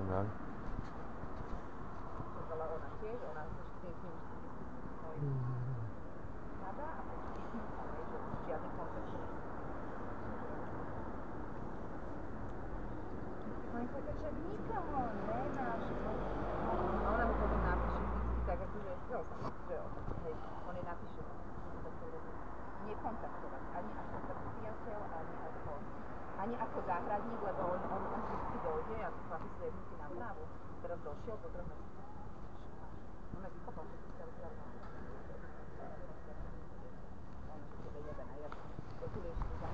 No. Ale ona tiež, ona s ním hľadá a potom že žiadny kontakt. Oni povedali, že nikoho nemáš. A ona mu potom napíše vždycky tak, akože, že hej, on jej napíše nekontaktovať, ani ako priateľ, ani ako záhradník, lebo on vždycky dojde a chlapi si jednúci na trávu. Teraz došiel po 3 mesiacoch. On je vykopal všetky staré trávu. On je tebe jeden a ja do tu vieš, že tam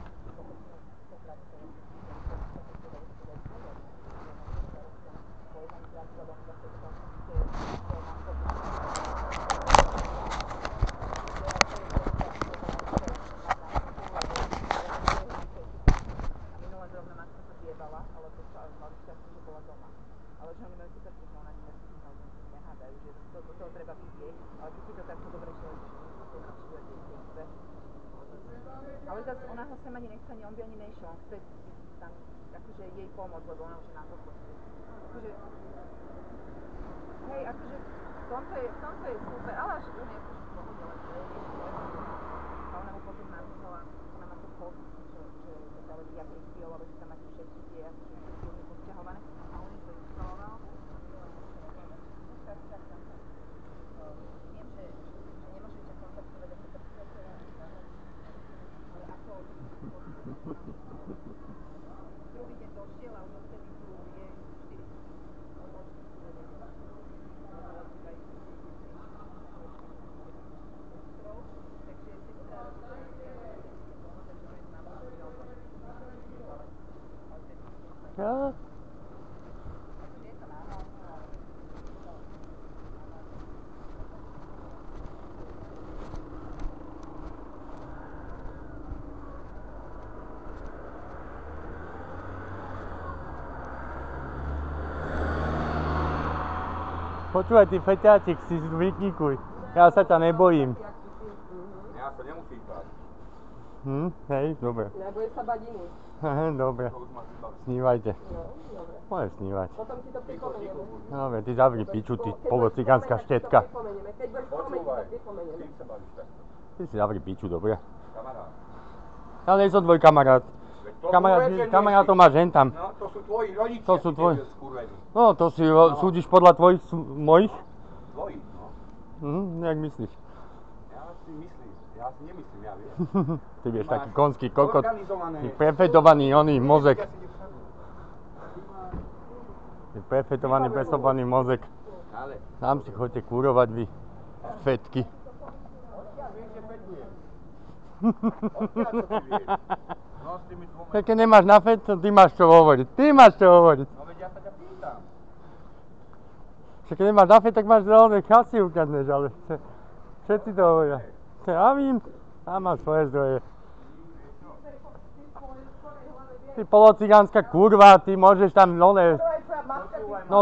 ale že oni majú super signál, na nemecký signál, že oni nehádajú, že do toho treba vidieť, ale keď si to takto dobre človek, že nie sú na štvrtej izbe. Ale zase ona ho sem ani nechce, ani on by ani nešiel, on chce tam akože jej pomôcť, lebo ona už je na dôchodku. Akože, hej, akože v tomto je super, ale až on je akože v pohode, ale to je ešte a ona mu potom napísala, ona má to post, že ale jak HBO, ale že tam máte všetky tie akože filmy posťahované a on im to instaloval. Viem, že nemôžete kontaktovať ako priateľa, ale ako druhý deň došiel a už odtedy tu je 4 Ja. Počúvaj, ty feťáčik, si vykníkuj. Ja sa ťa nebojím. Ja sa nemusím báť. Hej, dobre. Nebude sa bať iný. Dobre. Snívajte. No, dobre. Môžeš snívať. Potom si to pripomenieme. Dobre, ty zavri piču, ty polocigánska štetka. Keď budeš spomeň, tak pripomenieme. Tým sa bavíš takto. Ty si zavri piču, dobre? Kamarát. Ja nie som tvoj kamarát. Kamarátov máš hen tam. No, to sú tvoji rodičia. To sú tvoji. Skurvení. No, to si súdiš podľa tvojich, mojich? Tvojich, no. Jak myslíš? Ja si nemyslím, ja viem. Ty vieš, taký konský kokot. Organizované. Ty prefetovaný oný mozek. Ty prefetovaný, presopaný mozek. Ale. Tam si chodite kúrovať vy. Fetky. Odkiaľ vieš, že fetujem? Odkiaľ to ty vieš? No, s tými dvoma. Keď nemáš na fet, ty máš čo hovoriť. Ty máš čo hovoriť. No veď ja sa ťa pýtam. Keď nemáš na fet, tak máš zelené chasy ukradneš, ale všetci to hovoria. Ja vím, tam mám svoje zdroje. Ty polocigánska kurva, ty môžeš tam no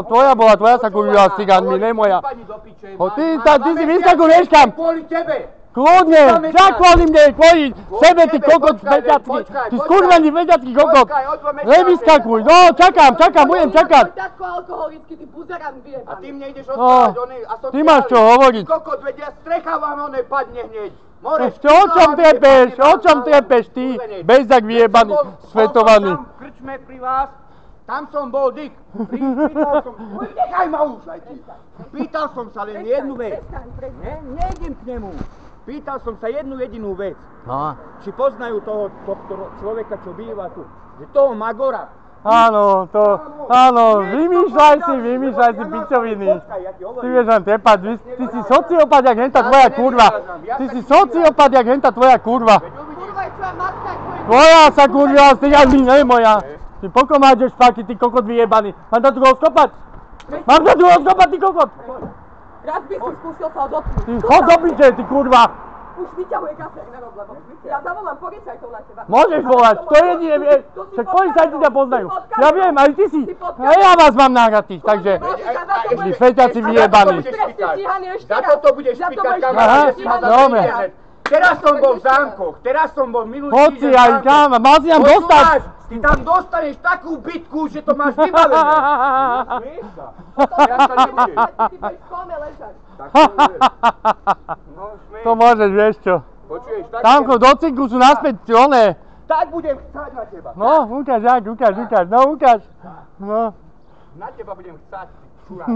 tvoja bola, tvoja sa kurvila s cigánmi, ne moja. Ty si vyskakuješ kam? Kvôli tebe. Kľudne, za kvôli mne, kvôli sebe, ty kokot veďacký. Ty skurvený veďacký kokot. Nevyskakuj, no čakám, budem čakať. Takto alkoholický, ty buzerán vyjebaný. A ty mne ideš odkladať onej asociálny. Ty máš čo hovoriť. Kokot, veď ja strecha vám onej padne hneď. O čom trepeš ty, bezdak vyjebaný, svetovaný. Tam v krčme pri vás, tam som bol Dick. Pýtal som, nechaj ma už aj ty. Pýtal som sa len jednu vec. Nejdem k nemu. Pýtal som sa jednu jedinú vec. No. Či poznajú toho človeka, čo býva tu. Že toho Magora. Áno, vymýšľaj si pičoviny. Ty vieš len trepať, ty si sociopat jak henta tvoja kurva. Ty si sociopat jak henta tvoja kurva. Kurva je tvoja matka, tvoja sa kurva, ty ani nie moja. Ty poko máš špaky, ty kokot vyjebaný. Mám sa tu rozkopať? Ty kokot? Raz by si skúsil sa odopnúť. Ty chod do piče, ty kurva. Už vyťahuje kafe, nerob, lebo ja zavolám policajtov na teba. Môžeš volať, to jedine vie, však policajti ťa poznajú. Ja viem, aj ty si, a ja vás mám nahratých, takže vy feťaci vyjebaní. Za toto budeš špikať, Aha, dobre. Teraz som bol v zámkoch, teraz som bol minulý Hoci týždeň v aj zámkoch. tam, mal si tam dostať. Počúvaš, ty tam dostaneš takú bitku, že to máš vybavené. Smieš sa? Ja sa nebudeš. Ty budeš v kome ležať. Tak to je. No, smieš. To môžeš, vieš čo. Počuješ, tak Tamko do cinku sú naspäť oné. tak budem chcať na teba. No, ukáž, no ukáž. No, Na teba budem chcať, ty čurák.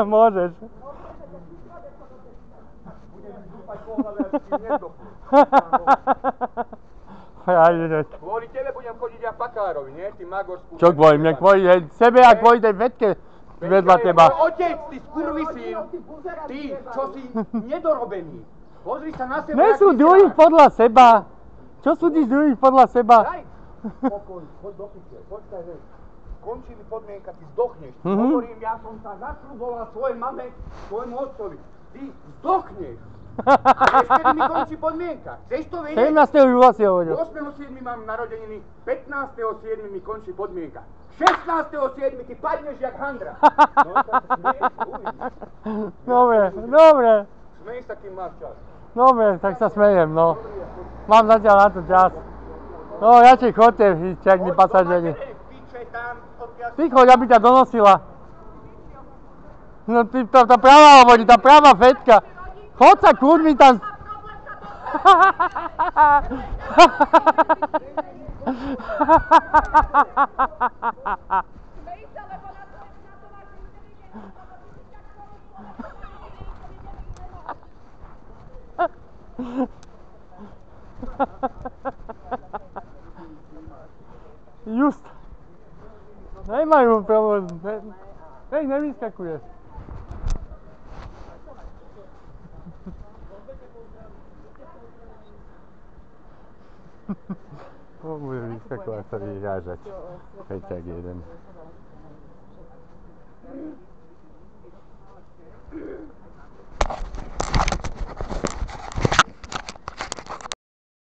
môžeš. Budem dúfať po hlave, až si nezdochnú. Ja ideš. Kvôli tebe budem chodiť ja pakárovi, nie? Ty magorskú... Čo kvôli mne, kvôli sebe a kvôli tej vetke vedľa teba. Tvoj otec, ty skurvisín, ty, čo si nedorobený. Pozri sa na seba, Nie sú jak druhí vyzeráš. podľa seba. Čo sú tí druhí podľa seba? Daj pokoj, choď do piče, počkaj, že skončí mi podmienka, ty zdochneš. Mhm. Hovorím, ja som sa zasľuboval svojej mame, svojmu otcovi. Ty zdochneš. A vieš, kedy mi končí podmienka? Chceš to vedieť? 17. júla si hovoril. 8.7. mám narodeniny, 15.7. mi končí podmienka. 16.7. ty padneš jak handra. No tak smieš, uvidíš. Dobre. Smej sa, kým máš čas. Dobre, tak sa smejem, no. Mám zatiaľ na to čas. No, ja ti chodte, čakni pasažeri. Piče tam, odkiaľ... Ty choď, aby ťa donosila. No, ty, tá pravá hovorí, tá pravá fetka. Choď sa kurmi tam. Just. Nemajú problém. Hej, nevyskakuješ. To bude vyskakovať sa vyrážať. Feťak jeden.